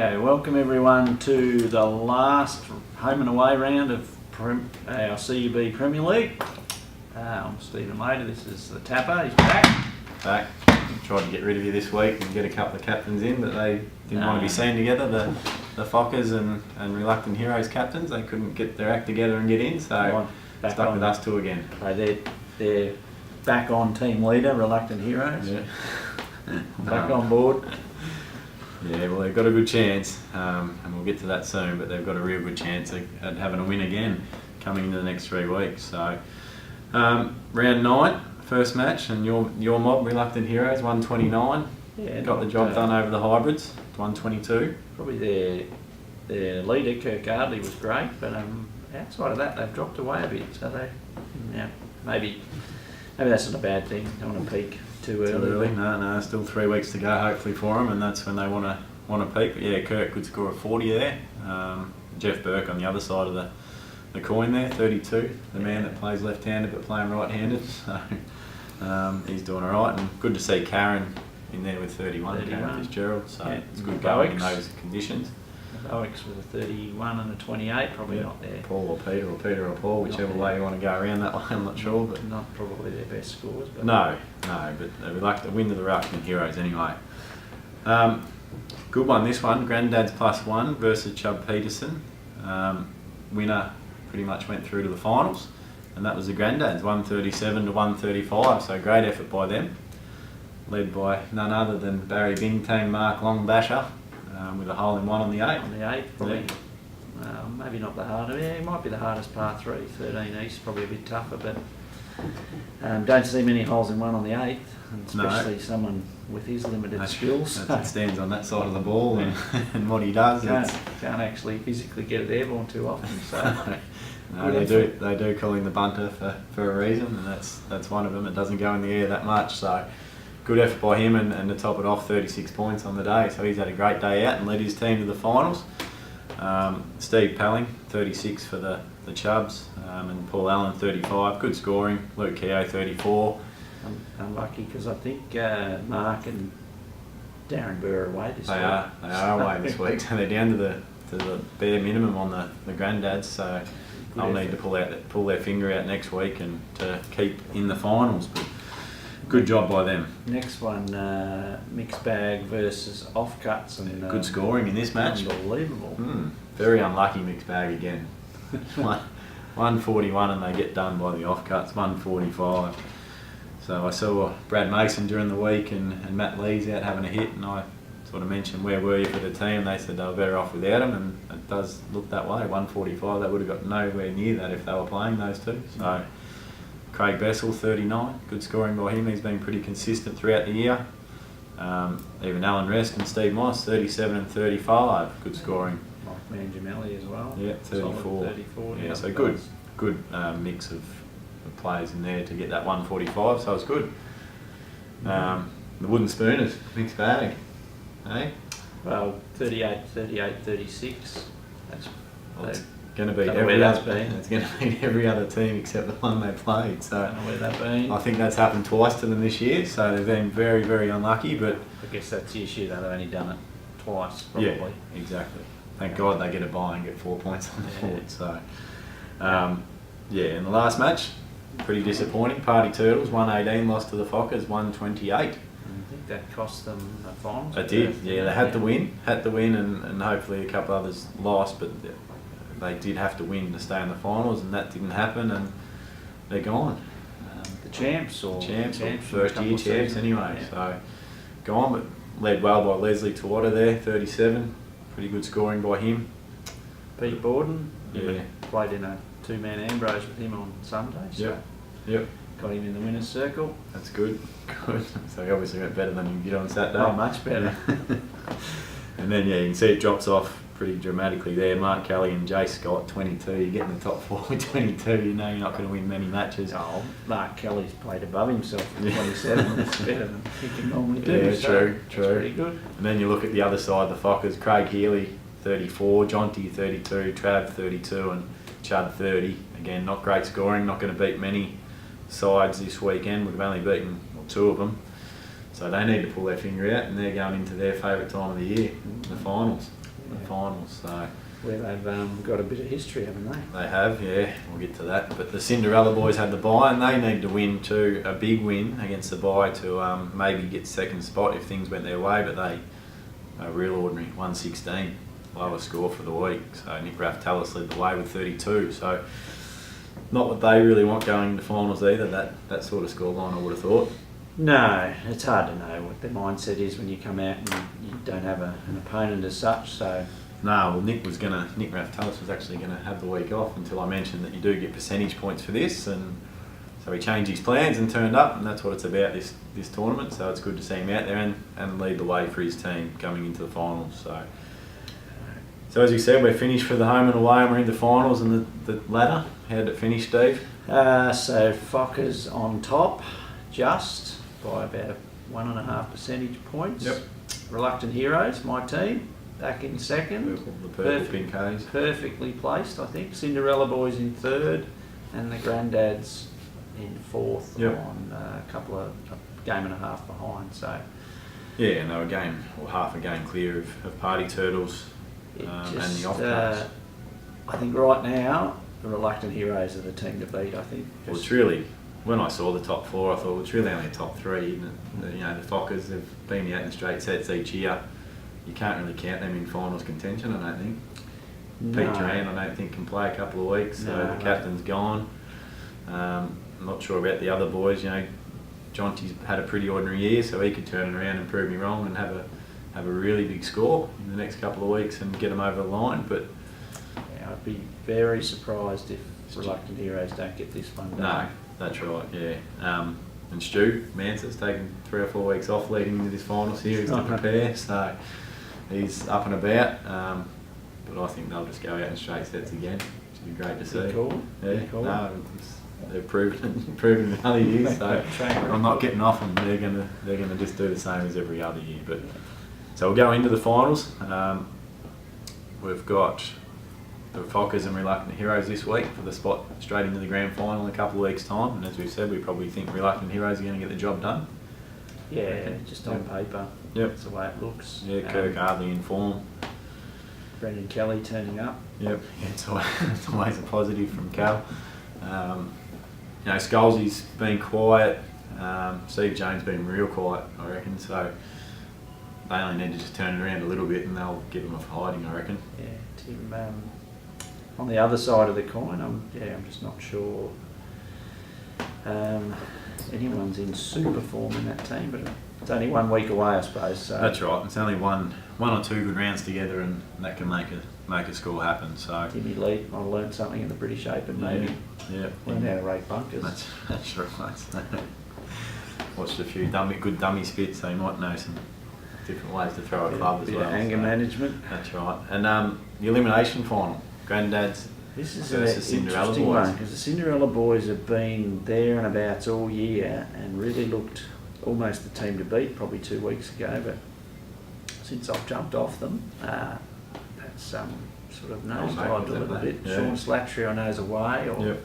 Rightio, welcome everyone to the last home and away round of our CUB Premier League. I'm Stephen Lader, this is the Tapper, he's back. Back. Tried to get rid of you this week and get a couple of captains in, but they didn't want to be seen together, the Fockers and Reluctant Heroes captains. They couldn't get their act together and get in, so stuck with us two again. They're back on team leader, Reluctant Heroes. Yeah. Back on board. Yeah, well, they've got a good chance, and we'll get to that soon, but they've got a real good chance at having a win again coming into the next 3 weeks. So, round 9, first match, and your mob, Reluctant Heroes, 129. Yeah, got the job done over the hybrids, 122. Probably their leader, Kirk Ardley, was great, but outside of that, they've dropped away a bit. So maybe that's not a bad thing. Don't want to peak too early. No, still 3 weeks to go hopefully for them, and that's when they want to peak. But yeah, Kirk could score a 40 there. Jeff Burke on the other side of the coin there, 32. The man that plays left-handed but playing right-handed. So he's doing all right, and good to see Karen in there with 31. Karen Fitzgerald. So it's good going in those conditions. Bowick's with a 31 and a 28, probably not there. Paul or Peter or Paul, whichever way you want to go around that way, I'm not sure. But not probably their best scores. But no, but we like the win to the Reluctant Heroes anyway. Good one, this one, Grandad's +1 versus Chubb Peterson. Winner pretty much went through to the finals, and that was the Granddads, 137 to 135, so great effort by them. Led by none other than Barry Bingtang, Mark Longbasher, with a hole-in-one on the 8th. On the 8th, probably. Yeah. Maybe not the hardest. Yeah, it might be the hardest par 3. 13 East, probably a bit tougher, but don't see many holes-in-one on the 8th, and especially someone with his limited skills. That stands on that side of the ball and what he does. Can't actually physically get it airborne too often. So. No, they do call him the bunter for a reason, and that's one of them. It doesn't go in the air that much, so good effort by him, and to top it off, 36 points on the day. So he's had a great day out and led his team to the finals. Steve Pelling, 36 for the Chubbs, and Paul Allen, 35. Good scoring. Luke Keogh, 34. Unlucky because I think Mark and Darren Burr are away this week. They are away this week, so they're down to the bare minimum on the Granddads. So they'll need to pull their finger out next week and to keep in the finals. But good job by them. Next one, mixed bag versus offcuts, and good scoring in this match. Unbelievable. Very unlucky mixed bag again. 141 and they get done by the offcuts. 145. So I saw Brad Mason during the week and Matt Lee's out having a hit, and I sort of mentioned where were you for the team. They said they were better off without him, and it does look that way. 145, they would have got nowhere near that if they were playing those two. So Craig Bessel, 39, good scoring by him. He's been pretty consistent throughout the year. Even Alan Rest and Steve Moss, 37 and 35, good scoring. Mike Mangiamelli as well. Yeah, 34. 34. Yeah, so good mix of players in there to get that 145. So it's good. The Wooden Spooners, mixed bag. Hey? Well, 38, 36. That's going to beat every other team except the one they played. So I don't know where they've been. I think that's happened twice to them this year, so they've been very, very unlucky. But I guess that's the issue, they've only done it twice, probably. Yeah, exactly. Thank God they get a bye and get 4 points on the board. So, in the last match, pretty disappointing. Party Turtles, 118, lost to the Fockers, 128. I think that cost them the finals. It did, yeah. They had to win, and hopefully a couple others lost, but they did have to win to stay in the finals, and that didn't happen, and they're gone. The champs, first year champs anyway. Yeah. So gone, but led well by Leslie Tuata there, 37. Pretty good scoring by him. Pete Borden, played in a 2-man Ambrose with him on Sunday. So Yep. Got him in the winner's circle. That's good. Good. So he obviously went better than you did on Saturday. Oh, much better. And then you can see it drops off pretty dramatically there. Mark Kelly and Jay Scott, 22. You get in the top 4 with 22. You know you're not going to win many matches. Oh, Mark Kelly's played above himself with 27. That's better than he can normally do. Yeah, so true. That's pretty good. And then you look at the other side, the Fockers. Craig Healy, 34. Jonty, 32. Trav, 32. And Chud, 30. Again, not great scoring. Not going to beat many sides this weekend. We've only beaten 2 of them. So they need to pull their finger out, and they're going into their favourite time of the year, the finals. the Yeah. finals. So Where they've got a bit of history, haven't they? they have, yeah. We'll get to that. But the Cinderella boys had the bye, and they need to win too, a big win against the bye to maybe get second spot if things went their way. But they are real ordinary, 116, lowest score for the week. So Nick Raftalis led the way with 32. So not what they really want going into finals either. That sort of scoreline, I would have thought. No, it's hard to know what their mindset is when you come out and you don't have an opponent as such. So No, well, Nick Raftalis was actually going to have the week off until I mentioned that you do get percentage points for this, and so he changed his plans and turned up, and that's what it's about this tournament. So it's good to see him out there and lead the way for his team coming into the finals. So as you said, we're finished for the home and away, and we're in the finals and the ladder. How did it finish, Steve? so Fockers on top, just by about 1.5 percentage points. Yep. Reluctant Heroes, my team, back in second. The purple pink A's. Perfectly placed, I think. Cinderella Boys in third, and the Granddads in fourth. Yep. On a game and a half behind. So Yeah, and they were half a game clear of Party Turtles it and just, the Offcuts. I think right now the Reluctant Heroes are the team to beat. I think. Well, it's really, when I saw the top four, I thought, well, it's really only a top three. Isn't it? The Fockers have been out in straight sets each year. You can't really count them in finals contention, I don't think. Pete Duran, I don't think, can play a couple of weeks, so No. the captain's gone. I'm not sure about the other boys. Jonty's had a pretty ordinary year, so he could turn it around and prove me wrong and have a really big score in the next couple of weeks and get them over the line. But Yeah, I'd be very surprised if Reluctant Heroes don't get this one no, done. that's right, yeah. And Stu Mansell's taken 3 or 4 weeks off leading into this final series to prepare, so he's up and about. But I think they'll just go out in straight sets again, which would be great to see. Good call. Yeah, Good call. no, they've proven in other years, so I'm not getting off them. They're gonna just do the same as every other year. But so we'll go into the finals. We've got the Fockers and Reluctant Heroes this week for the spot straight into the grand final in a couple of weeks' time. And as we've said, we probably think Reluctant Heroes are going to get the job done. Yeah, just on paper. Yep. That's the way it looks. Yeah, Kirk Hardley in form. Brendan Kelly turning up. Yep, it's always a positive from Cal. Scholes's been quiet. Steve Jones been real quiet, I reckon. So they only need to just turn it around a little bit, and they'll give them a hiding, I reckon. Yeah, Tim. On the other side of the coin, I'm just not sure anyone's in super form in that team, but it's only 1 week away, I suppose. So That's right. It's only one or two good rounds together, and that can make a score happen. So Timmy Lee might have learned something in the British Open, maybe. Yeah. Learn how to rake bunkers. That's right. Watched a few good dummy spits, so you might know some different ways to throw a club as bit well. of anger management. That's right. And the elimination final, Granddads This is versus an Cinderella interesting boys. one because the Cinderella boys have been there and abouts all year and really looked almost the team to beat probably 2 weeks ago, but since I've jumped off them, that's sort of nosedived a little bit. Yeah. Sean Slattery I know is away or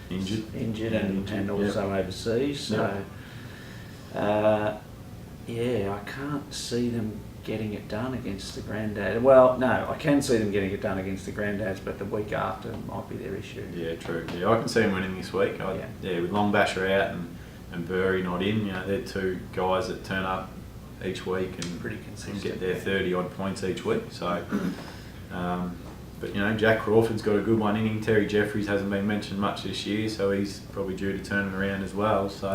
Injured and also overseas, so I can't see them getting it done against the Grandad. Well, no, I can see them getting it done against the Granddads, but the week after might be their issue. Yeah, true. Yeah, I can see them winning this week. With Longbasher out and Burry not in, they're two guys that turn up each week and Pretty consistent. get their 30 odd points each week. So, but Jack Crawford's got a good one inning. Terry Jeffries hasn't been mentioned much this year, so he's probably due to turn it around as well. So,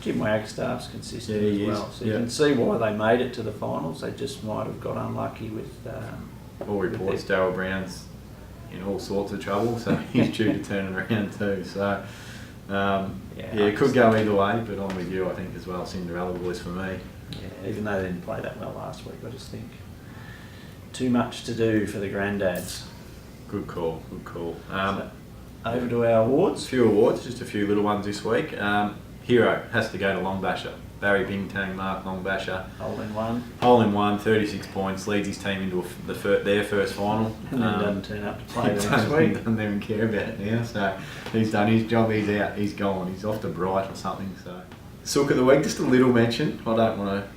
Jim Wagstaff's consistent Yeah, he as well, is. so you can see why they made it to the finals. They just might have got unlucky with. all reports Darryl Brown's in all sorts of trouble, so he's due to turn it around too. So, it could go either way, but I'm with you, I think, as well. Cinderella boys for me. Yeah, even though they didn't play that well last week, I just think too much to do for the Granddads. Good call. So, over to our awards. A few awards, just a few little ones this week. Hero has to go to Longbasher. Barry Bingtang, Mark Longbasher. Hole in one, 36 points, leads his team into their first final. And then doesn't turn up to play the next He week. doesn't even care about it now, so he's done his job, he's out, he's gone, he's off to Bright or something. So Sook of the week, just a little mention. I don't want to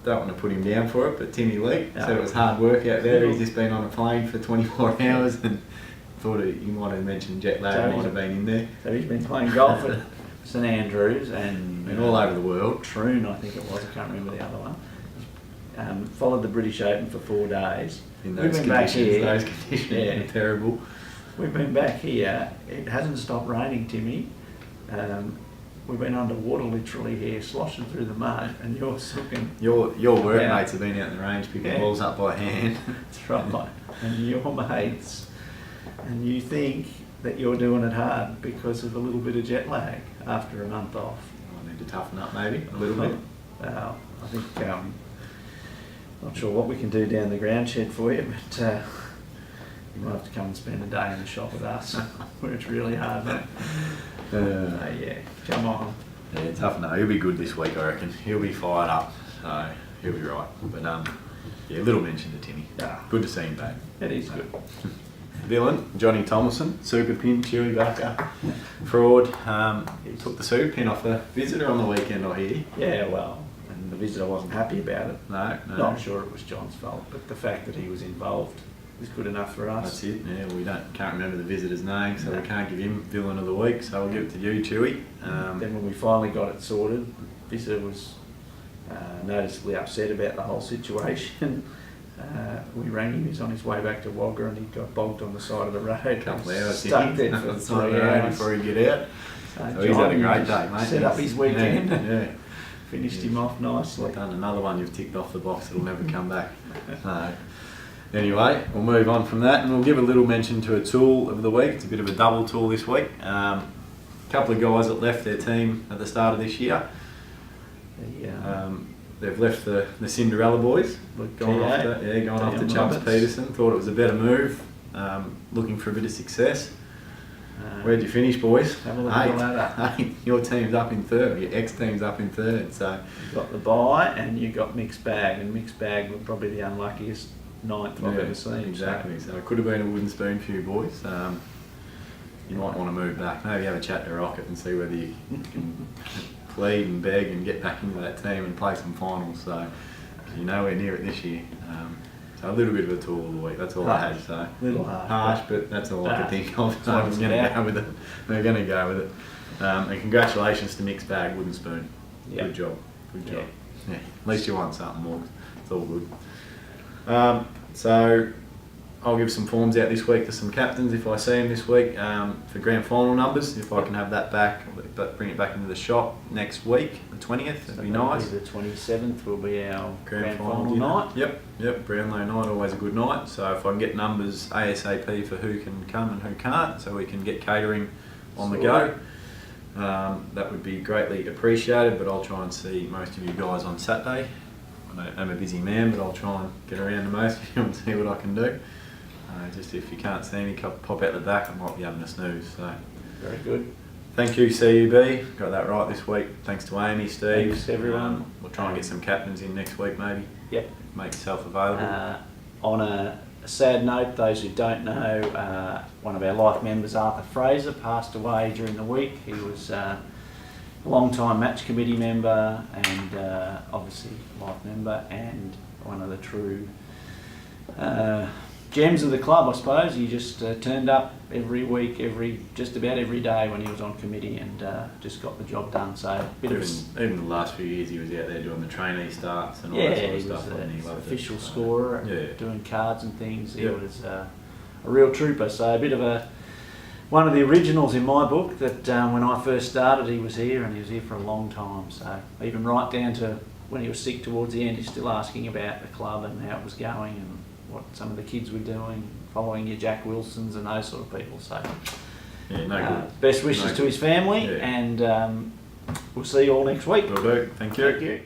don't want to put him down for it, but Timmy Lee No. said it was hard work out there. He's just been on a plane for 24 hours and thought he might have mentioned jet lag So might have been in there. So he's been playing golf at St Andrews and Been all over the world. Troon, I think it was. I can't remember the other one. Followed the British Open for 4 days. In We've those been back conditions, here. those conditions Yeah. are terrible. We've been back here. It hasn't stopped raining, Timmy. We've been underwater literally here, sloshing through the mud, and you're looking. Your Yeah. workmates have been out in the range picking Yeah. balls up by hand. That's right. And your mates, and you think that you're doing it hard because of a little bit of jet lag after a month off. I need to toughen up maybe a little bit. Well, I think, not sure what we can do down the ground shed for you, but you might have to come and spend a day in the shop with us, where it's really hard, mate. Yeah, come on. Yeah, toughen up. He'll be good this week, I reckon. He'll be fired up, so he'll be right. But yeah, little mention to Timmy. Yeah, Good to see him back. it is good. Villain, Johnny Thomason, super pin, Chewy Barker, fraud. He took the super pin off the visitor on the weekend, I hear. Yeah, well, and the visitor wasn't happy about it. No. Not sure it was John's fault, but the fact that he was involved was good enough for us. That's it. Yeah, we can't remember the visitor's name, so No. we can't give him villain of the week. So we'll give it to you, Chewy. Then when we finally got it sorted, visitor was noticeably upset about the whole situation. We rang him, he's on his way back to Wagga and he got bogged on the side of the road. a couple of hours Stuck there for the 3 hours. before he get out. So he's John had a great day, mate. Set up his weekend, Yeah. finished him off nicely. Done another one you've ticked off the box that'll never come back. No. Anyway, we'll move on from that and we'll give a little mention to a tool of the week. It's a bit of a double tool this week. A couple of guys that left their team at the start of this year. They've left the Cinderella boys. Gone off to Chubbs Peterson. Thought it was a better move. Looking for a bit of success. Where'd you finish, boys? Have a look at the ladder. Eight. Your team's up in third. Your ex-team's up in third. So You got the bye and you got Mixed Bag, and Mixed Bag were probably the unluckiest ninth I've ever seen. Exactly. So it could have been a wooden spoon for you boys. You might want to move back. Maybe have a chat to Rocket and see whether you can plead and beg and get back into that team and play some finals. So you're nowhere near it this year. So a little bit of a tool of the week. That's all I had. So Little harsh. harsh, but that's all I could think of. So That's I'm what going it's to go with it. We're going to go with it. And congratulations to Mixed Bag, wooden spoon. Yeah. Good job. Good Yeah. job. Yeah. At least you won something more. It's all good. So I'll give some forms out this week to some captains if I see them this week for grand final numbers. If I can have that back, but bring it back into the shop next week, the 20th. That'd be nice. The 27th will be our grand final dinner. night. Yep. Brownlow night, always a good night. So if I can get numbers ASAP for who can come and who can't, so we can get catering on the go. That would be greatly appreciated, but I'll try and see most of you guys on Saturday. I'm a busy man, but I'll try and get around to most of you and see what I can do. Just if you can't see me, pop out the back, I might be having a snooze. So Very good. thank you, CUB. Got that right this week. Thanks to Amy, Steve. Thanks, everyone. We'll try and get some captains in next week, maybe. Yep. Make yourself available. On a sad note, those who don't know, one of our life members, Arthur Fraser, passed away during the week. He was a long-time match committee member and obviously life member and one of the true gems of the club, I suppose. He just turned up every week, just about every day when he was on committee and just got the job done. So Even the last few years he was out there doing the trainee starts and all yeah, that sort he of stuff. was wasn't he? an Loved it. official So, scorer, yeah. doing cards and things. He Yeah. was a real trooper. So a bit of one of the originals in my book that when I first started he was here and he was here for a long time. So even right down to when he was sick towards the end, he's still asking about the club and how it was going and what some of the kids were doing, following your Jack Wilsons and those sort of people. So Yeah, no good. best wishes No to good. his family Yeah. and we'll see you all next week. Will do. Thank you. Thank you.